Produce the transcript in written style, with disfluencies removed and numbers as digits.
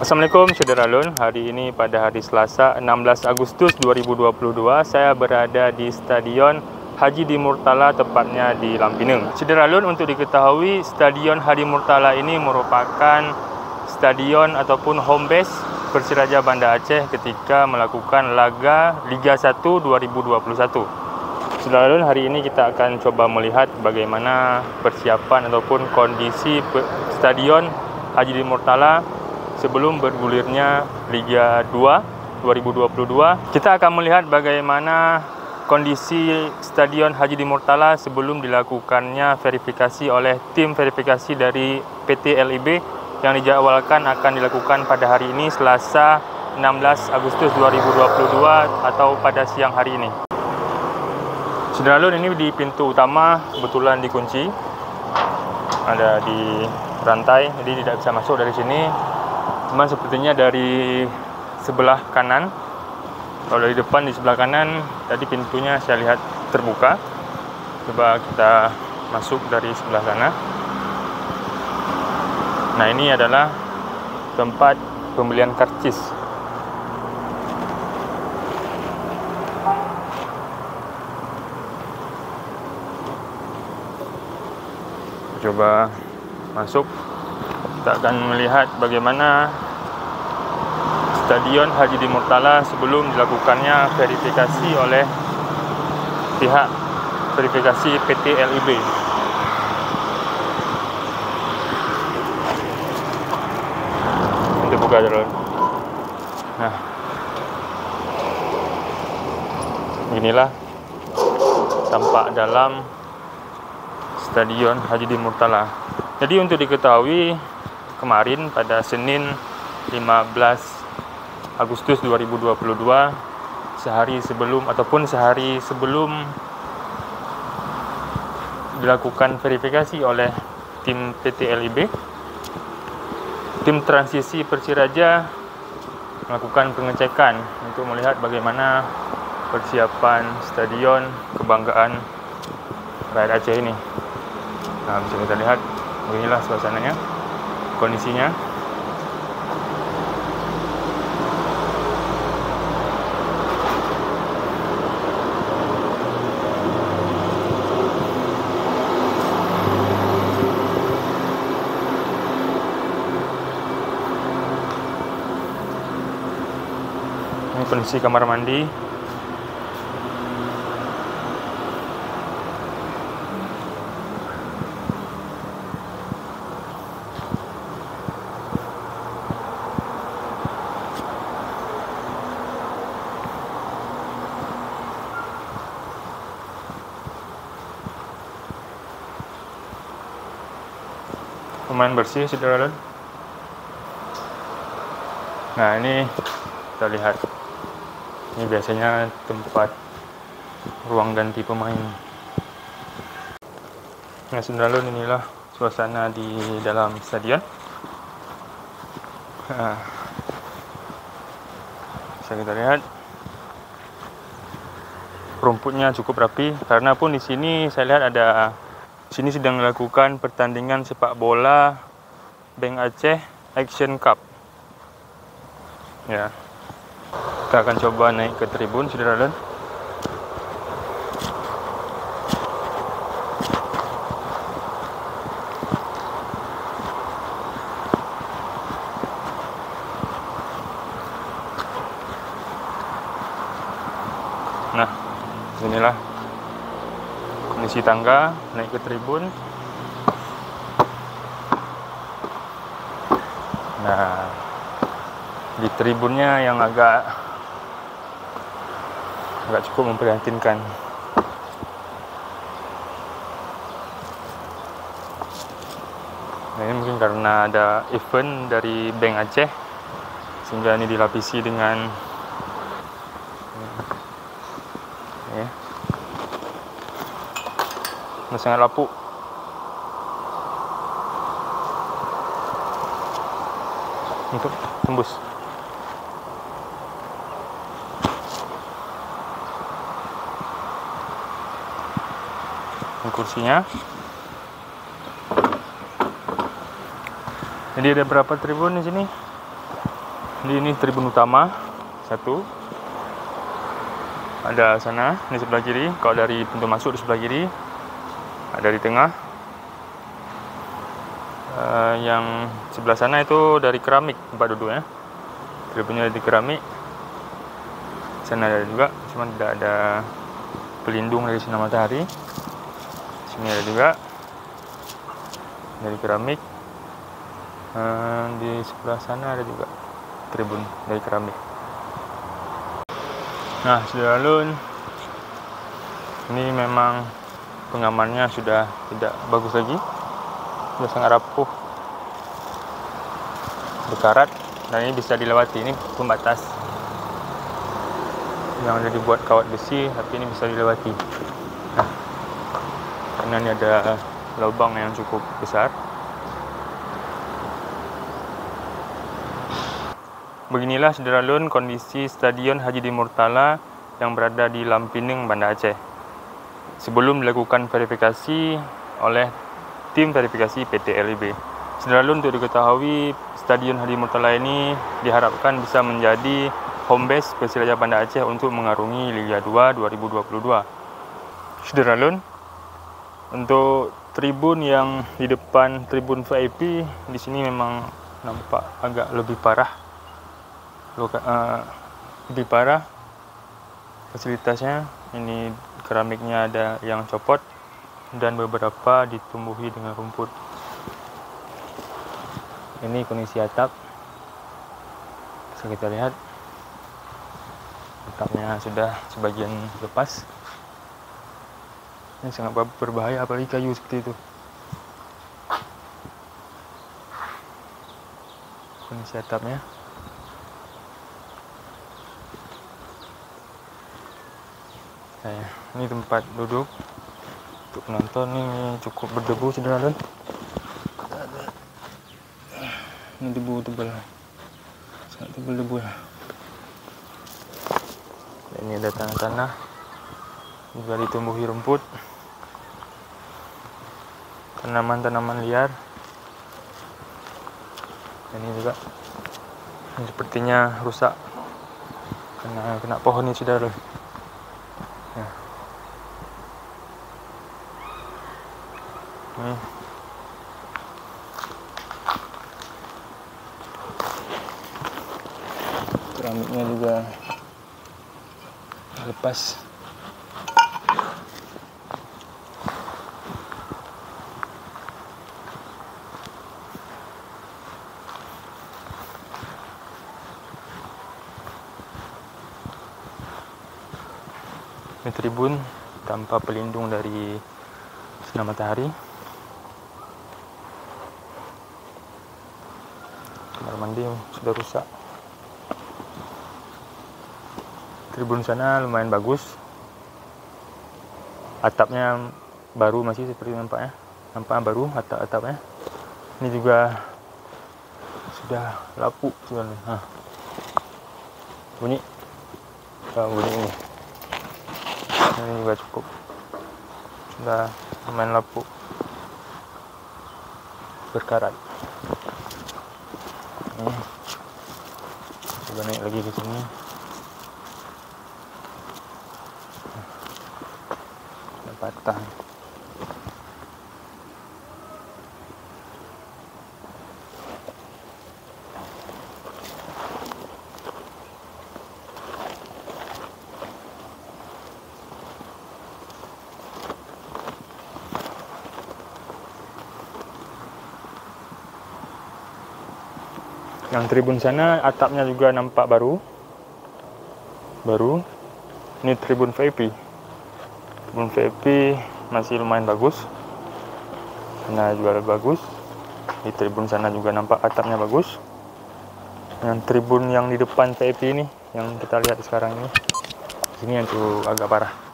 Assalamualaikum Syederalun. Hari ini pada hari Selasa 16 Agustus 2022 saya berada di Stadion Haji Di Murtala, tepatnya di Lampinang. Syederalun, untuk diketahui Stadion Haji Murtala ini merupakan stadion ataupun home base Persiraja Banda Aceh ketika melakukan laga Liga 1 2021. Syederalun, hari ini kita akan coba melihat bagaimana persiapan ataupun kondisi Stadion Haji Di Murtala sebelum bergulirnya Liga 2 2022. Kita akan melihat bagaimana kondisi Stadion Haji Di Murtala sebelum dilakukannya verifikasi oleh tim verifikasi dari PT LIB yang dijadwalkan akan dilakukan pada hari ini Selasa 16 Agustus 2022 atau pada siang hari ini. Syederalun, ini di pintu utama kebetulan dikunci, ada di rantai, jadi tidak bisa masuk dari sini. Cuman sepertinya dari sebelah kanan, kalau dari depan di sebelah kanan tadi pintunya saya lihat terbuka. Coba kita masuk dari sebelah sana. Nah, ini adalah tempat pembelian karcis. Coba masuk. Kita akan melihat bagaimana Stadion Haji Di Murtala sebelum dilakukannya verifikasi oleh pihak verifikasi PT LIB. Kita buka dulu. Nah, inilah tampak dalam Stadion Haji Di Murtala. Jadi untuk diketahui, kemarin pada Senin 15 Agustus 2022, sehari sebelum dilakukan verifikasi oleh tim PT LIB, tim transisi Persiraja melakukan pengecekan untuk melihat bagaimana persiapan stadion kebanggaan rakyat Aceh ini. Nah, bisa kita lihat beginilah suasananya, kondisinya. Ini kondisi kamar mandi. Lumayan bersih, Syederalun. Nah, ini kita lihat. Ini biasanya tempat ruang ganti pemain. Nah, Syederalun, inilah suasana di dalam stadion. Bisa kita lihat. Rumputnya cukup rapi, karena pun di sini saya lihat ada. Sini sedang melakukan pertandingan sepak bola Bank Aceh Action Cup. Ya. Kita akan coba naik ke tribun, Syederalun. Nah, inilah kondisi tangga naik ke tribun. Nah, di tribunnya yang agak cukup memprihatinkan. Nah, ini mungkin karena ada event dari Bank Aceh sehingga ini dilapisi dengan sangat lapuk. Untuk tembus. Ini kursinya. Jadi ada berapa tribun di sini? Ini tribun utama satu. Ada sana di sebelah kiri. Kalau dari pintu masuk di sebelah kiri, ada di tengah. Yang sebelah sana itu dari keramik tempat duduknya. Tribunnya dari keramik. Sana ada juga, cuma tidak ada pelindung dari sinar matahari. Sini ada juga dari keramik. Di sebelah sana ada juga tribun dari keramik. Nah, Saudara-Lun, ini memang pengamannya sudah tidak bagus lagi, sudah sangat rapuh, berkarat, dan ini bisa dilewati. Ini pembatas yang ada dibuat kawat besi, tapi ini bisa dilewati. Nah, karena ini ada lubang yang cukup besar. Beginilah Saudara-Lun kondisi Stadion Haji di Murtala yang berada di Lampineng, Banda Aceh. Sebelum dilakukan verifikasi oleh tim verifikasi PT LIB. Saudara-Lun, untuk diketahui Stadion Haji Murtala ini diharapkan bisa menjadi home base Persiraja Banda Aceh untuk mengarungi Liga 2 2022. Saudara-Lun, untuk tribun yang di depan tribun VIP di sini memang nampak agak lebih parah. Lebih parah fasilitasnya. Ini keramiknya ada yang copot dan beberapa ditumbuhi dengan rumput. Ini kondisi atap, bisa kita lihat atapnya sudah sebagian lepas. Ini sangat berbahaya apalagi kayu seperti itu. Kondisi atapnya. Ini tempat duduk untuk penonton. Ini cukup berdebu, Saudara-Lun. Ini debu tebal, sangat tebal debu ya. Ini ada tanah-tanah, juga ditumbuhi rumput, tanaman-tanaman liar. Ini juga ini sepertinya rusak karena kena pohon ini, Saudara-Lun. Ya. Ini keramiknya juga lepas. Ini tribun tanpa pelindung dari sinar matahari. Kamar mandi sudah rusak. Tribun sana lumayan bagus. Atapnya baru masih seperti nampaknya. Nampaknya baru atapnya. Ini juga sudah lapuk. Bunyi. Bunyi ini. Ini juga cukup, sudah lumayan lapuk, berkarat. Coba naik lagi ke sini. Sudah patah. Yang tribun sana atapnya juga nampak baru. Ini tribun VIP. Tribun VIP masih lumayan bagus. Sana juga bagus. Di tribun sana juga nampak atapnya bagus. Yang tribun yang di depan VIP ini, yang kita lihat sekarang ini, sini yang tuh agak parah.